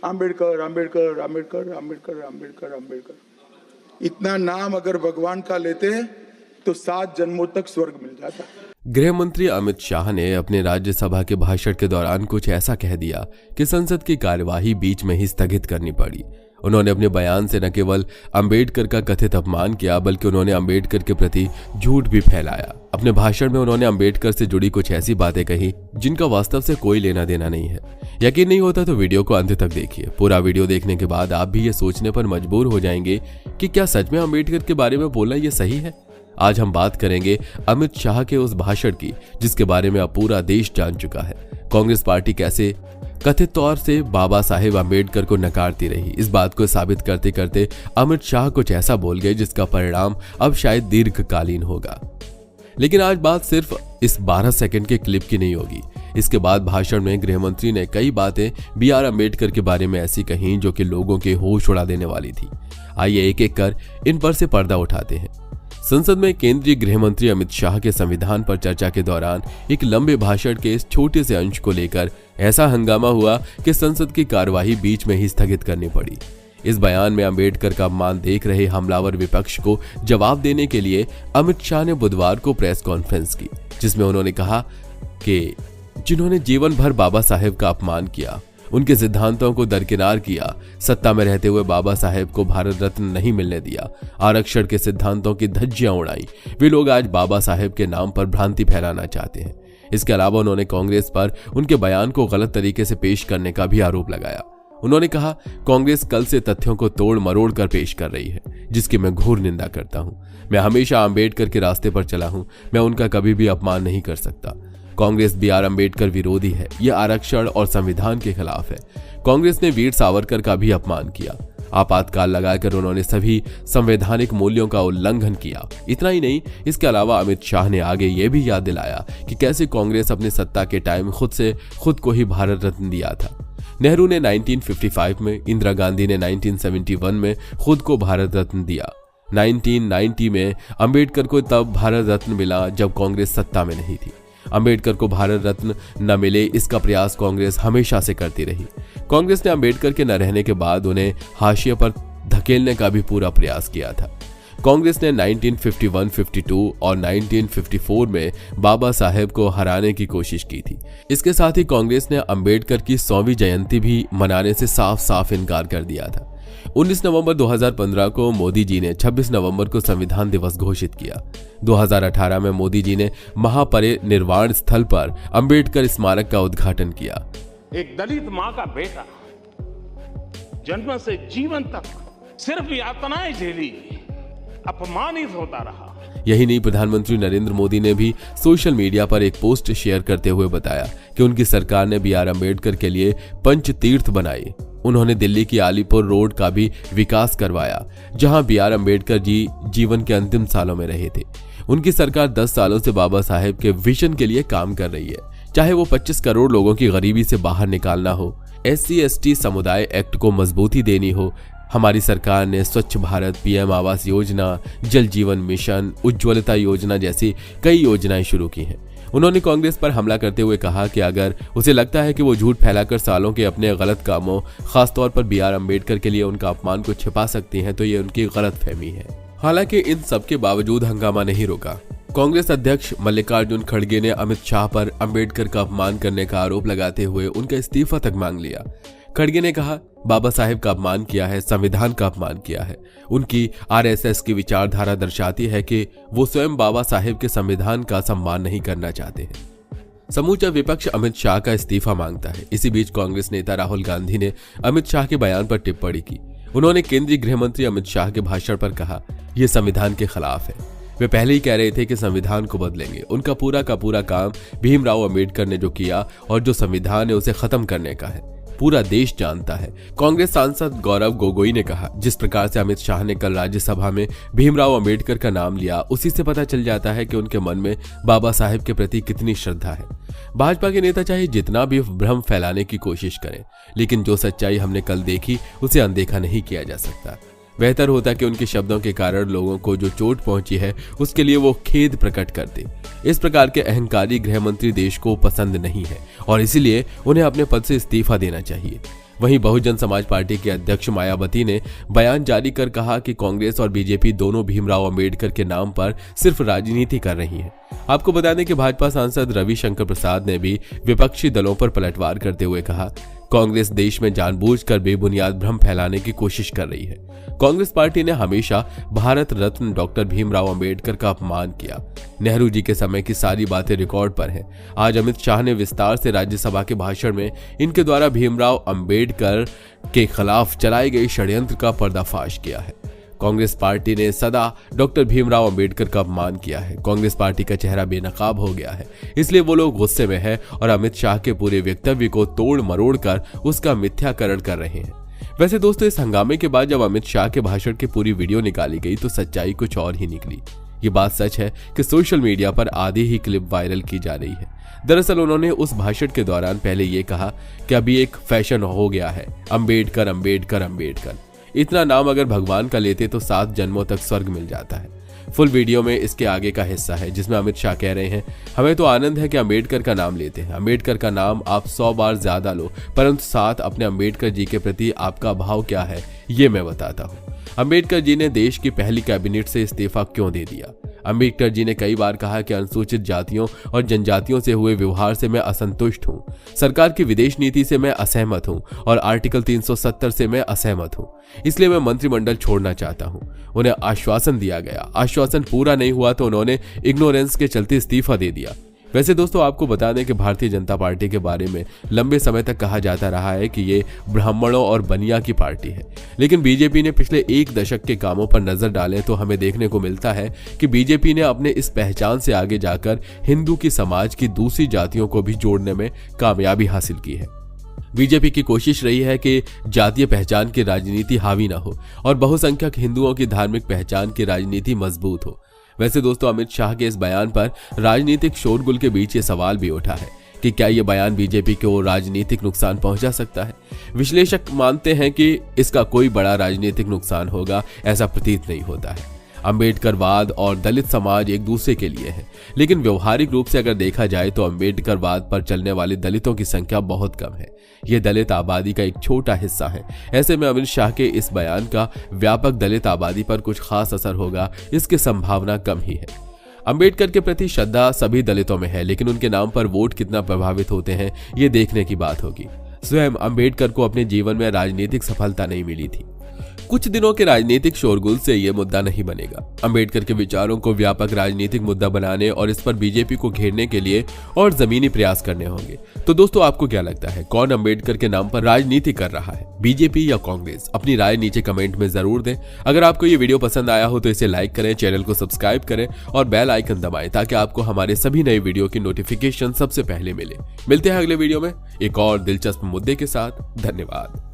आम्बेडकर आम्बेडकर आम्बेडकर आम्बेडकर आम्बेडकर आम्बेडकर, इतना नाम अगर भगवान का लेते तो 7 जन्मों तक स्वर्ग मिल जाता। गृह मंत्री अमित शाह ने अपने राज्यसभा के भाषण के दौरान कुछ ऐसा कह दिया कि संसद की कार्यवाही बीच में ही स्थगित करनी पड़ी। उन्होंने अपने बयान से न केवल अंबेडकर का कथित अपमान किया, बल्कि उन्होंने अंबेडकर के प्रति झूठ भी फैलाया। अपने भाषण में उन्होंने अंबेडकर से जुड़ी कुछ ऐसी बातें कही जिनका वास्तव से कोई लेना देना नहीं है। यकीन नहीं होता तो वीडियो को अंत तक देखिए। पूरा वीडियो देखने के बाद आप भी ये सोचने पर मजबूर हो जाएंगे कि क्या सच में अंबेडकर के बारे में बोलना ये सही है। आज हम बात करेंगे अमित शाह के उस भाषण की जिसके बारे में अब पूरा देश जान चुका है। कांग्रेस पार्टी कैसे कथित तौर से बाबा साहेब अंबेडकर को नकारती रही, इस बात को साबित करते करते अमित शाह कुछ ऐसा बोल गए जिसका परिणाम अब शायद दीर्घकालीन होगा। लेकिन आज बात सिर्फ इस 12 सेकंड के क्लिप की नहीं होगी। इसके बाद भाषण में गृह मंत्री ने कई बातें BR अम्बेडकर के बारे में ऐसी कही जो कि लोगों के होश उड़ा देने वाली थी। आइए एक एक कर इन पर से पर्दा उठाते हैं। संसद में केंद्रीय गृह मंत्री अमित शाह के संविधान पर चर्चा के दौरान एक लंबे भाषण के इस छोटे से अंश को लेकर ऐसा हंगामा हुआ कि संसद की कार्यवाही बीच में ही स्थगित करनी पड़ी। इस बयान में अंबेडकर का अपमान देख रहे हमलावर विपक्ष को जवाब देने के लिए अमित शाह ने बुधवार को प्रेस कॉन्फ्रेंस की, जिसमें उन्होंने कहा कि जिन्होंने जीवन भर बाबा साहेब का अपमान किया, उनके सिद्धांतों को दरकिनार किया, सत्ता में रहते हुए बाबा साहेब को भारत रत्न नहीं मिलने दिया, आरक्षण के सिद्धांतों की धज्जियां उड़ाई, वे लोग आज बाबा साहेब के नाम पर भ्रांति फैलाना चाहते हैं। इसके अलावा उन्होंने कांग्रेस पर उनके बयान को गलत तरीके से पेश करने का भी आरोप लगाया। उन्होंने कहा, कांग्रेस कल से तथ्यों को तोड़ मरोड़ कर पेश कर रही है, जिसकी मैं घोर निंदा करता हूं। मैं हमेशा अंबेडकर के रास्ते पर चला हूं, मैं उनका कभी भी अपमान नहीं कर सकता। कांग्रेस BR अम्बेडकर विरोधी है, यह आरक्षण और संविधान के खिलाफ है। कांग्रेस ने वीर सावरकर का भी अपमान किया, आपातकाल लगाकर उन्होंने सभी संवैधानिक मूल्यों का उल्लंघन किया। इतना ही नहीं, इसके अलावा अमित शाह ने आगे यह भी याद दिलाया कि कैसे कांग्रेस अपने सत्ता के टाइम खुद को ही भारत रत्न दिया था। नेहरू ने 1955 में, इंदिरा गांधी ने 1971 में खुद को भारत रत्न दिया। 1990 में अंबेडकर को तब भारत रत्न मिला जब कांग्रेस सत्ता में नहीं थी। अंबेडकर को भारत रत्न न मिले, इसका प्रयास कांग्रेस हमेशा से करती रही। कांग्रेस ने अंबेडकर के न रहने के बाद उन्हें हाशिए पर धकेलने का भी पूरा प्रयास किया था। कांग्रेस ने 1951, 52 और 1954 में बाबा साहेब को हराने की कोशिश की थी। इसके साथ ही कांग्रेस ने अंबेडकर की 100वीं जयंती भी मनाने से साफ साफ इनकार कर दिया था। 19 नवंबर 2015 को मोदी जी ने 26 नवंबर को संविधान दिवस घोषित किया। 2018 में मोदी जी ने महापरिनिर्वाण स्थल पर अंबेडकर स्मारक का उद्घाटन किया। एक दलित मां का बेटा जन्म से जीवन तक सिर्फ यातनाएं झेली, अपमानित होता रहा। यही नहीं, प्रधानमंत्री नरेंद्र मोदी ने भी सोशल मीडिया पर एक पोस्ट शेयर करते हुए बताया कि उनकी सरकार ने BR अम्बेडकर के लिए पंच तीर्थ बनाए। उन्होंने दिल्ली की आलीपुर रोड का भी विकास करवाया, जहां BR अम्बेडकर जी जीवन के अंतिम सालों में रहे थे। उनकी सरकार 10 सालों से बाबा साहेब के विजन के लिए काम कर रही है, चाहे वो 25 करोड़ लोगों की गरीबी से बाहर निकालना हो, SC/ST समुदाय एक्ट को मजबूती देनी हो। हमारी सरकार ने स्वच्छ भारत, PM आवास योजना, जल जीवन मिशन, उज्ज्वलता योजना जैसी कई योजनाएं शुरू की हैं। उन्होंने कांग्रेस पर हमला करते हुए कहा कि अगर उसे लगता है कि वो झूठ फैलाकर सालों के अपने गलत कामों, खासतौर पर BR अम्बेडकर के लिए उनका अपमान को छिपा सकती हैं, तो ये उनकी गलतफहमी है। हालांकि इन सब के बावजूद हंगामा नहीं रुका। कांग्रेस अध्यक्ष मल्लिकार्जुन खड़गे ने अमित शाह पर अम्बेडकर का अपमान करने का आरोप लगाते हुए उनका इस्तीफा तक मांग लिया। खड़गे ने कहा, बाबा साहेब का अपमान किया है, संविधान का अपमान किया है। उनकी RSS की विचारधारा दर्शाती है कि वो स्वयं बाबा साहेब के संविधान का सम्मान नहीं करना चाहते हैं। समूचा विपक्ष अमित शाह का इस्तीफा मांगता है। इसी बीच कांग्रेस नेता राहुल गांधी ने अमित शाह के बयान पर टिप्पणी की। उन्होंने केंद्रीय गृह मंत्री अमित शाह के भाषण पर कहा, यह संविधान के खिलाफ है। वे पहले ही कह रहे थे कि संविधान को बदलेंगे। उनका पूरा का पूरा काम भीमराव अंबेडकर ने जो किया और जो संविधान है उसे खत्म करने का है, पूरा देश जानता है। कांग्रेस सांसद गौरव गोगोई ने कहा, जिस प्रकार से अमित शाह ने कल राज्यसभा में भीमराव अंबेडकर का नाम लिया, उसी से पता चल जाता है कि उनके मन में बाबा साहेब के प्रति कितनी श्रद्धा है। भाजपा के नेता चाहे जितना भी भ्रम फैलाने की कोशिश करें, लेकिन जो सच्चाई हमने कल देखी उसे अनदेखा नहीं किया जा सकता। बेहतर होता कि उनके शब्दों के कारण लोगों को जो चोट पहुंची है उसके लिए वो खेद प्रकट करते। इस प्रकार के अहंकारी गृह मंत्री देश को पसंद नहीं है और इसीलिए उन्हें अपने पद से इस्तीफा देना चाहिए। वहीं बहुजन समाज पार्टी के अध्यक्ष मायावती ने बयान जारी कर कहा कि कांग्रेस और बीजेपी दोनों भीमराव अंबेडकर के नाम पर सिर्फ राजनीति कर रही है। आपको बता दें कि भाजपा सांसद रविशंकर प्रसाद ने भी विपक्षी दलों पर पलटवार करते हुए कहा, कांग्रेस देश में जानबूझकर बेबुनियाद भ्रम फैलाने की कोशिश कर रही है। कांग्रेस पार्टी ने हमेशा भारत रत्न डॉक्टर भीमराव अंबेडकर का अपमान किया। नेहरू जी के समय की सारी बातें रिकॉर्ड पर हैं। आज अमित शाह ने विस्तार से राज्यसभा के भाषण में इनके द्वारा भीमराव अंबेडकर के खिलाफ चलाए गए षड्यंत्र का पर्दाफाश किया है। कांग्रेस पार्टी ने सदा डॉक्टर भीमराव अंबेडकर का अपमान किया है। कांग्रेस पार्टी का चेहरा बेनकाब हो गया है, इसलिए वो लोग गुस्से में है और अमित शाह के पूरे वक्तव्य को तोड़ मरोड़ कर उसका मिथ्याकरण कर रहे हैं। वैसे दोस्तों, इस हंगामे के बाद जब अमित शाह के भाषण की पूरी वीडियो निकाली गई तो सच्चाई कुछ और ही निकली। ये बात सच है कि सोशल मीडिया पर आधी ही क्लिप वायरल की जा रही है। दरअसल उन्होंने उस भाषण के दौरान पहले ये कहा कि अभी एक फैशन हो गया है, अंबेडकर अंबेडकर अंबेडकर। इतना नाम अगर भगवान का लेते तो 7 जन्मों तक स्वर्ग मिल जाता है। फुल वीडियो में इसके आगे का हिस्सा है जिसमें अमित शाह कह रहे हैं, हमें तो आनंद है कि अंबेडकर का नाम लेते हैं। अंबेडकर का नाम आप 100 बार ज्यादा लो, परंतु साथ अपने अंबेडकर जी के प्रति आपका भाव क्या है ये मैं बताता हूँ। अंबेडकर जी ने देश की पहली कैबिनेट से इस्तीफा क्यों दे दिया? अंबेडकर जी ने कई बार कहा कि अनुसूचित जातियों और जनजातियों से हुए व्यवहार से मैं असंतुष्ट हूँ, सरकार की विदेश नीति से मैं असहमत हूँ और आर्टिकल 370 से मैं असहमत हूँ, इसलिए मैं मंत्रिमंडल छोड़ना चाहता हूँ। उन्हें आश्वासन दिया गया, आश्वासन पूरा नहीं हुआ तो उन्होंने इग्नोरेंस के चलते इस्तीफा दे दिया। वैसे दोस्तों, आपको बता दें कि भारतीय जनता पार्टी के बारे में लंबे समय तक कहा जाता रहा है कि ये ब्राह्मणों और बनिया की पार्टी है, लेकिन बीजेपी ने पिछले 1 दशक के कामों पर नजर डालें तो हमें देखने को मिलता है कि बीजेपी ने अपने इस पहचान से आगे जाकर हिंदू की समाज की दूसरी जातियों को भी जोड़ने में कामयाबी हासिल की है। बीजेपी की कोशिश रही है कि जातीय पहचान की राजनीति हावी न हो और बहुसंख्यक हिंदुओं की धार्मिक पहचान की राजनीति मजबूत हो। वैसे दोस्तों, अमित शाह के इस बयान पर राजनीतिक शोरगुल के बीच ये सवाल भी उठा है कि क्या ये बयान बीजेपी को राजनीतिक नुकसान पहुंचा सकता है। विश्लेषक मानते हैं कि इसका कोई बड़ा राजनीतिक नुकसान होगा, ऐसा प्रतीत नहीं होता है। अंबेडकरवाद और दलित समाज एक दूसरे के लिए है, लेकिन व्यवहारिक रूप से अगर देखा जाए तो अंबेडकरवाद पर चलने वाले दलितों की संख्या बहुत कम है। ये दलित आबादी का एक छोटा हिस्सा है। ऐसे में अमित शाह के इस बयान का व्यापक दलित आबादी पर कुछ खास असर होगा, इसकी संभावना कम ही है। अंबेडकर के प्रति श्रद्धा सभी दलितों में है, लेकिन उनके नाम पर वोट कितना प्रभावित होते हैं ये देखने की बात होगी। स्वयं अंबेडकर को अपने जीवन में राजनीतिक सफलता नहीं मिली थी। कुछ दिनों के राजनीतिक शोरगुल से यह मुद्दा नहीं बनेगा। अंबेडकर के विचारों को व्यापक राजनीतिक मुद्दा बनाने और इस पर बीजेपी को घेरने के लिए और जमीनी प्रयास करने होंगे। तो दोस्तों, आपको क्या लगता है, कौन अंबेडकर के नाम पर राजनीति कर रहा है, बीजेपी या कांग्रेस? अपनी राय नीचे कमेंट में जरूर दें। अगर आपको ये वीडियो पसंद आया हो तो इसे लाइक करें, चैनल को सब्सक्राइब करें और बेल आइकन दबाएं ताकि आपको हमारे सभी नए वीडियो की नोटिफिकेशन सबसे पहले मिले। मिलते हैं अगले वीडियो में एक और दिलचस्प मुद्दे के साथ। धन्यवाद।